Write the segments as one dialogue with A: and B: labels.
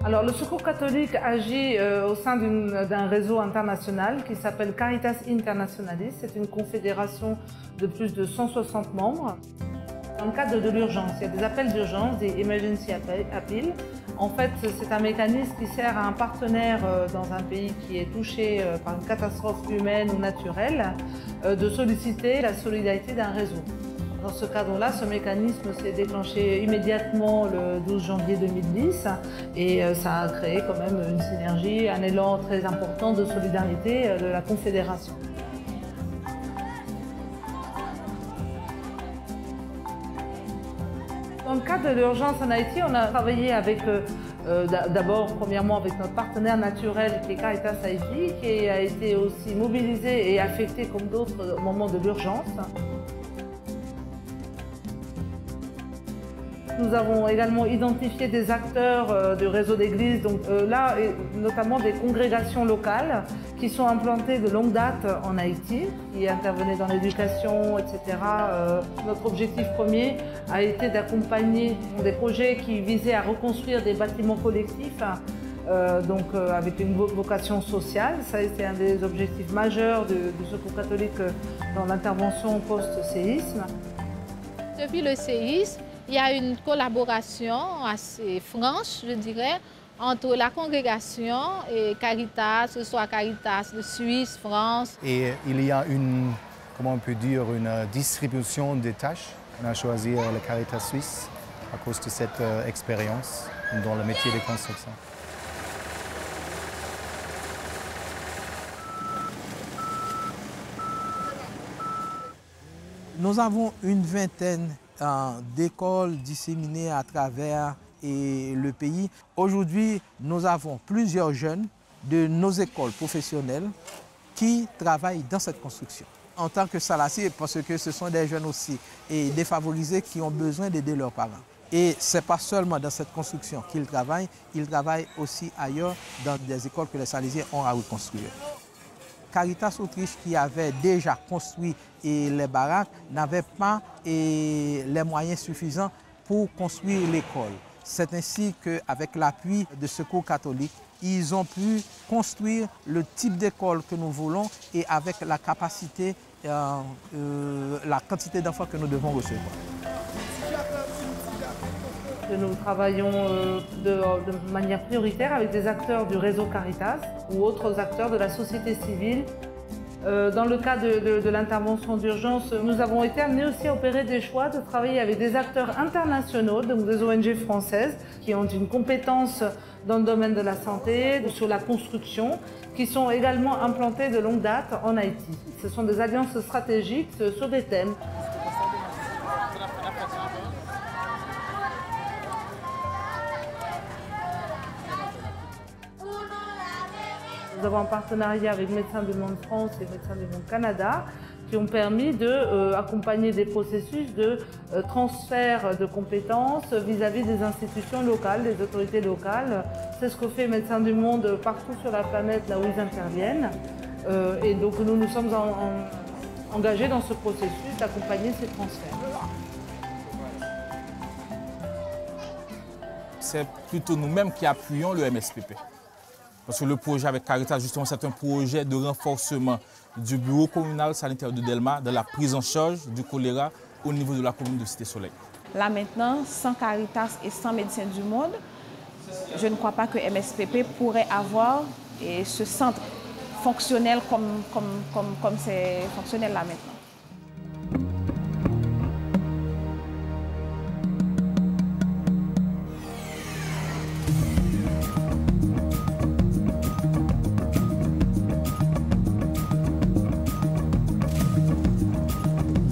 A: Alors, le Secours catholique agit au sein d'un réseau international qui s'appelle Caritas Internationalis. C'est une confédération de plus de 160 membres. Dans le cadre de l'urgence, il y a des appels d'urgence, des emergency appeals. En fait, c'est un mécanisme qui sert à un partenaire dans un pays qui est touché par une catastrophe humaine ou naturelle de solliciter la solidarité d'un réseau. Dans ce cadre-là, ce mécanisme s'est déclenché immédiatement le 12 janvier 2010 et ça a créé quand même une synergie, un élan très important de solidarité de la Confédération. Dans le cadre de l'urgence en Haïti, on a travaillé avec, d'abord, premièrement, avec notre partenaire naturel qui est Caritas Haïti, qui a été aussi mobilisé et affecté comme d'autres au moment de l'urgence. Nous avons également identifié des acteurs du réseau d'églises, donc là, notamment des congrégations locales qui sont implantées de longue date en Haïti, qui intervenaient dans l'éducation, etc. Notre objectif premier a été d'accompagner des projets qui visaient à reconstruire des bâtiments collectifs, avec une vocation sociale. Ça a été un des objectifs majeurs du Secours catholique dans l'intervention post-séisme.
B: Depuis le séisme, il y a une collaboration assez franche, je dirais, entre la congrégation et Caritas, que ce soit Caritas de Suisse, France.
C: Et il y a comment on peut dire, une distribution des tâches. On a choisi le Caritas suisse à cause de cette expérience dans le métier de construction.
D: Nous avons une vingtaine d'écoles disséminées à travers le pays. Aujourd'hui, nous avons plusieurs jeunes de nos écoles professionnelles qui travaillent dans cette construction. En tant que salariés, parce que ce sont des jeunes aussi et défavorisés qui ont besoin d'aider leurs parents. Et ce n'est pas seulement dans cette construction qu'ils travaillent, ils travaillent aussi ailleurs dans des écoles que les salariés ont à reconstruire. Caritas Autriche, qui avait déjà construit les baraques, n'avait pas les moyens suffisants pour construire l'école. C'est ainsi qu'avec l'appui de Secours catholique, ils ont pu construire le type d'école que nous voulons et avec la capacité, la quantité d'enfants que nous devons recevoir.
A: Nous travaillons de manière prioritaire avec des acteurs du réseau Caritas ou autres acteurs de la société civile. Dans le cas de l'intervention d'urgence, nous avons été amenés aussi à opérer des choix de travailler avec des acteurs internationaux, donc des ONG françaises, qui ont une compétence dans le domaine de la santé, sur la construction, qui sont également implantés de longue date en Haïti. Ce sont des alliances stratégiques sur des thèmes. Nous avons un partenariat avec Médecins du Monde France et Médecins du Monde Canada qui ont permis d'accompagner des processus de transfert de compétences vis-à-vis des institutions locales, des autorités locales. C'est ce que fait Médecins du Monde partout sur la planète, là où ils interviennent. Et donc nous nous sommes engagés dans ce processus d'accompagner ces transferts.
E: C'est plutôt nous-mêmes qui appuyons le MSPP. Parce que le projet avec Caritas, justement, c'est un projet de renforcement du bureau communal sanitaire de Delma dans la prise en charge du choléra au niveau de la commune de Cité-Soleil.
F: Là maintenant, sans Caritas et sans Médecins du Monde, je ne crois pas que MSPP pourrait avoir ce centre fonctionnel comme c'est fonctionnel là maintenant.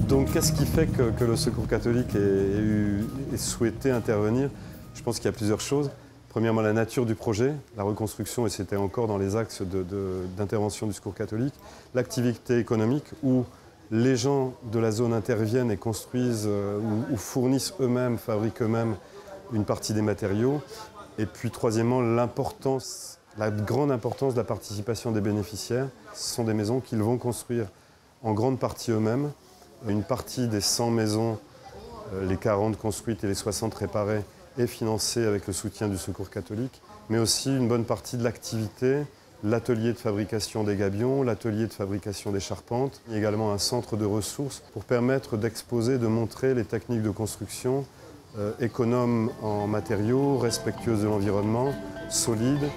G: Donc qu'est-ce qui fait que le Secours catholique ait souhaité intervenir? Je pense qu'il y a plusieurs choses. Premièrement, la nature du projet, la reconstruction, et c'était encore dans les axes d'intervention du Secours catholique. L'activité économique, où les gens de la zone interviennent et construisent ou fournissent eux-mêmes, fabriquent eux-mêmes une partie des matériaux. Et puis troisièmement, l'importance, la grande importance de la participation des bénéficiaires. Ce sont des maisons qu'ils vont construire en grande partie eux-mêmes. Une partie des 100 maisons, les 40 construites et les 60 réparées, est financé avec le soutien du Secours catholique, mais aussi une bonne partie de l'activité, l'atelier de fabrication des gabions, l'atelier de fabrication des charpentes, et également un centre de ressources pour permettre d'exposer, de montrer les techniques de construction économes en matériaux, respectueuses de l'environnement, solides.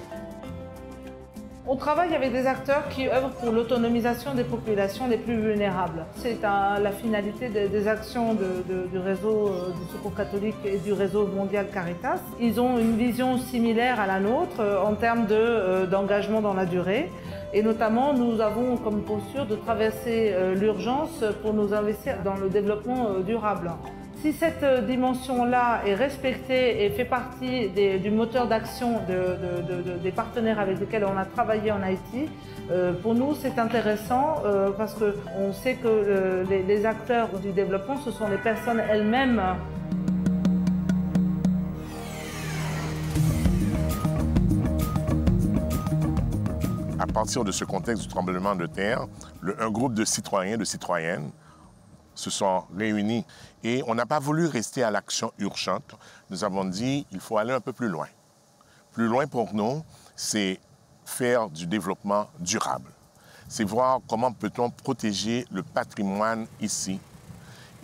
A: On travaille avec des acteurs qui œuvrent pour l'autonomisation des populations les plus vulnérables. C'est la finalité des actions du réseau du Secours catholique et du réseau mondial Caritas. Ils ont une vision similaire à la nôtre en termes d'engagement dans la durée. Et notamment, nous avons comme posture de traverser l'urgence pour nous investir dans le développement durable. Si cette dimension-là est respectée et fait partie du moteur d'action des partenaires avec lesquels on a travaillé en Haïti, pour nous c'est intéressant parce qu'on sait que les acteurs du développement, ce sont les personnes elles-mêmes.
H: À partir de ce contexte du tremblement de terre, un groupe de citoyens, de citoyennes, se sont réunis et on n'a pas voulu rester à l'action urgente. Nous avons dit qu'il faut aller un peu plus loin. Plus loin pour nous, c'est faire du développement durable. C'est voir comment peut-on protéger le patrimoine ici.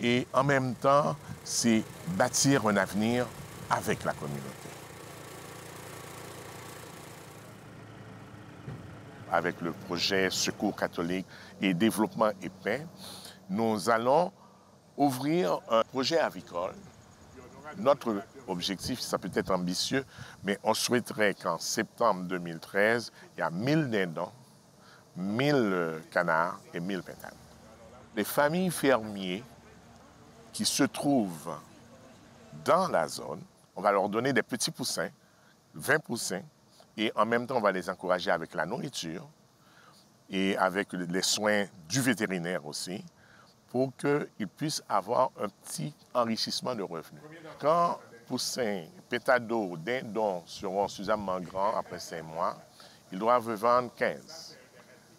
H: Et en même temps, c'est bâtir un avenir avec la communauté. Avec le projet Secours catholique et développement et paix, nous allons ouvrir un projet avicole. Notre objectif, ça peut être ambitieux, mais on souhaiterait qu'en septembre 2013, il y a 1000 dindons, 1000 canards et 1000 pétales. Les familles fermiers qui se trouvent dans la zone, on va leur donner des petits poussins, 20 poussins, et en même temps, on va les encourager avec la nourriture et avec les soins du vétérinaire aussi, pour qu'ils puissent avoir un petit enrichissement de revenus. Quand poussins, pétados, dindons seront suffisamment grands après 5 mois, ils doivent vendre 15.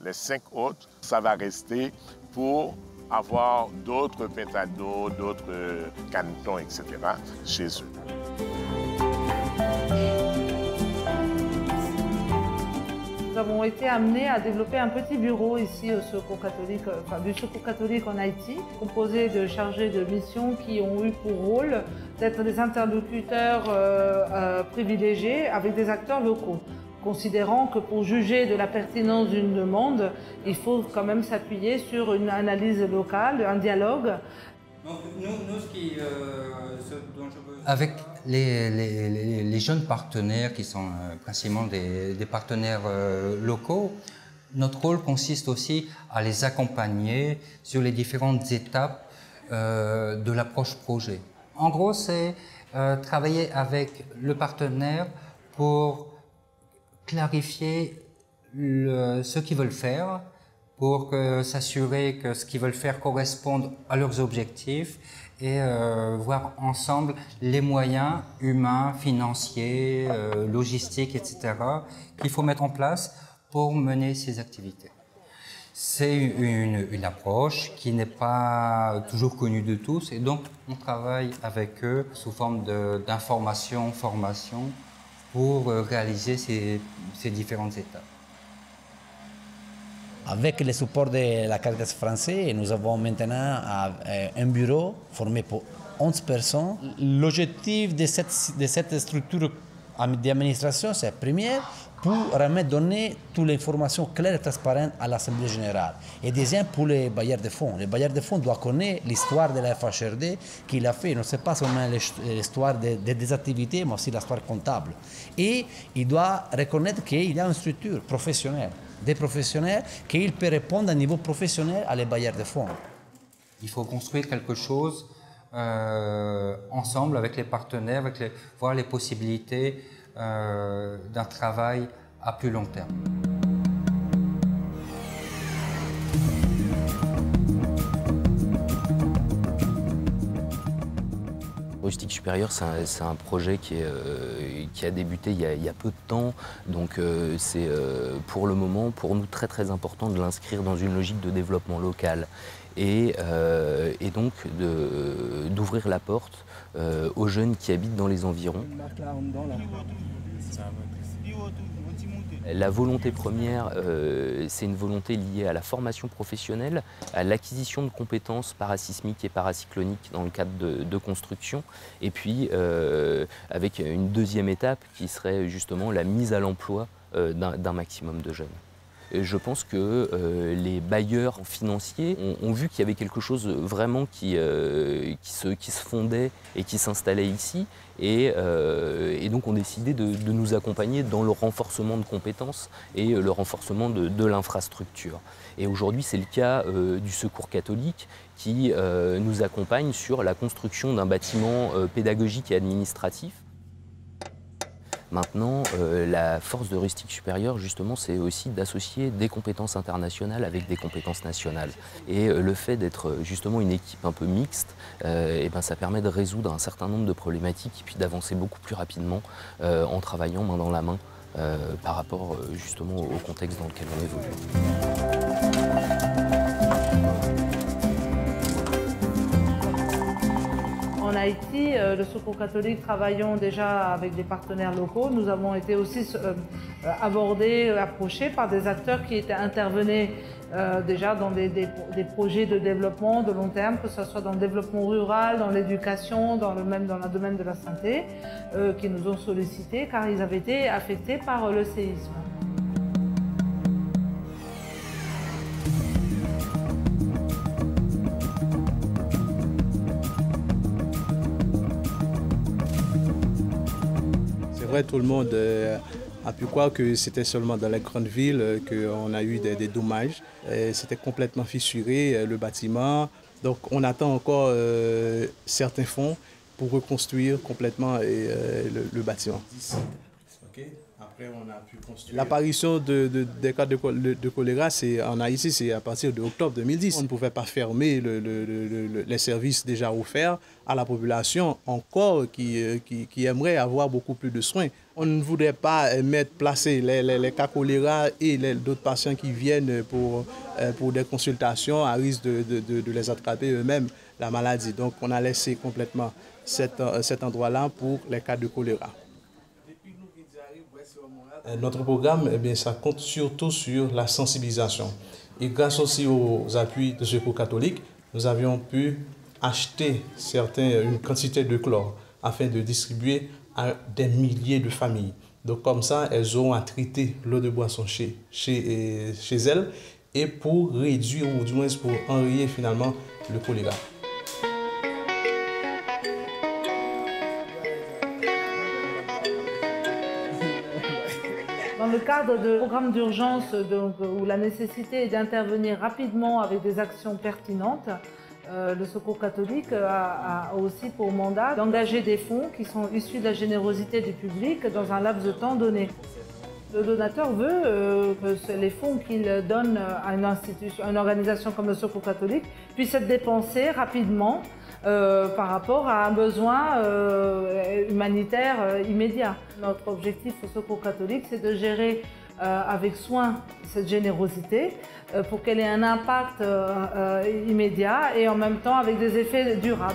H: Les 5 autres, ça va rester pour avoir d'autres pétados, d'autres canetons, etc. chez eux.
A: Nous avons été amenés à développer un petit bureau ici au Secours catholique, du Secours catholique en Haïti, composé de chargés de mission qui ont eu pour rôle d'être des interlocuteurs privilégiés avec des acteurs locaux, considérant que pour juger de la pertinence d'une demande, il faut quand même s'appuyer sur une analyse locale, un dialogue.
I: Donc, nous ce dont je veux...
J: Avec les jeunes partenaires qui sont principalement des partenaires locaux, notre rôle consiste aussi à les accompagner sur les différentes étapes de l'approche projet. En gros, c'est travailler avec le partenaire pour clarifier ce qu'ils veulent faire, pour s'assurer que ce qu'ils veulent faire corresponde à leurs objectifs et voir ensemble les moyens humains, financiers, logistiques, etc. qu'il faut mettre en place pour mener ces activités. C'est une approche qui n'est pas toujours connue de tous et donc on travaille avec eux sous forme d'information, formation pour réaliser ces différentes étapes.
K: Avec le support de la Caritas française, nous avons maintenant un bureau formé pour 11 personnes. L'objectif de cette structure d'administration, c'est première, pour donner toute l'information claire et transparente à l'Assemblée générale. Et deuxième, pour les bailleurs de fonds. Les bailleurs de fonds doivent connaître l'histoire de la FHRD qu'il a fait. Non, c'est pas seulement l'histoire des activités, mais aussi l'histoire comptable. Et il doit reconnaître qu'il y a une structure professionnelle, des professionnels, qu'il peut répondre à un niveau professionnel à les bailleurs de fonds.
J: Il faut construire quelque chose ensemble avec les partenaires, voir les possibilités d'un travail à plus long terme.
L: Logistique supérieure, c'est un projet qui a débuté il y a peu de temps, donc c'est pour le moment, pour nous, très important de l'inscrire dans une logique de développement local. et donc d'ouvrir la porte aux jeunes qui habitent dans les environs. La volonté première, c'est une volonté liée à la formation professionnelle, à l'acquisition de compétences parasismiques et paracycloniques dans le cadre de construction, et puis avec une deuxième étape qui serait justement la mise à l'emploi d'un maximum de jeunes. Je pense que les bailleurs financiers ont vu qu'il y avait quelque chose vraiment qui se fondait et qui s'installait ici, et donc ont décidé de nous accompagner dans le renforcement de compétences et le renforcement de l'infrastructure. Et aujourd'hui, c'est le cas du Secours catholique qui nous accompagne sur la construction d'un bâtiment pédagogique et administratif. Maintenant, la force de Rustique Supérieur, justement, c'est aussi d'associer des compétences internationales avec des compétences nationales. Et le fait d'être justement une équipe un peu mixte, ça permet de résoudre un certain nombre de problématiques et puis d'avancer beaucoup plus rapidement en travaillant main dans la main par rapport justement au contexte dans lequel on évolue.
A: En Haïti, le Secours catholique, travaillons déjà avec des partenaires locaux. Nous avons été aussi abordés, approchés par des acteurs qui intervenaient déjà dans des projets de développement de long terme, que ce soit dans le développement rural, dans l'éducation, même dans le domaine de la santé, qui nous ont sollicités car ils avaient été affectés par le séisme.
M: Tout le monde a pu croire que c'était seulement dans les grandes villes qu'on a eu des dommages. C'était complètement fissuré, le bâtiment. Donc on attend encore certains fonds pour reconstruire complètement le bâtiment. Après, on a pu construire. L'apparition des cas de choléra en Haïti, c'est à partir d'octobre 2010. On ne pouvait pas fermer les services déjà offerts à la population encore qui aimerait avoir beaucoup plus de soins. On ne voudrait pas placer les cas choléra et d'autres patients qui viennent pour des consultations à risque de les attraper eux-mêmes la maladie. Donc on a laissé complètement cet endroit-là pour les cas de choléra. Notre programme, ça compte surtout sur la sensibilisation. Et grâce aussi aux appuis de Secours catholique, nous avions pu acheter une quantité de chlore afin de distribuer à des milliers de familles. Donc comme ça, elles auront à traiter l'eau de boisson chez elles et pour réduire ou du moins pour enrayer finalement le choléra.
A: Dans le cadre de programmes d'urgence où la nécessité est d'intervenir rapidement avec des actions pertinentes, le Secours catholique a aussi pour mandat d'engager des fonds qui sont issus de la générosité du public dans un laps de temps donné. Le donateur veut que les fonds qu'il donne à une organisation comme le Secours catholique puissent être dépensés rapidement par rapport à un besoin humanitaire immédiat. Notre objectif au Secours catholique, c'est de gérer avec soin cette générosité pour qu'elle ait un impact immédiat et en même temps avec des effets durables.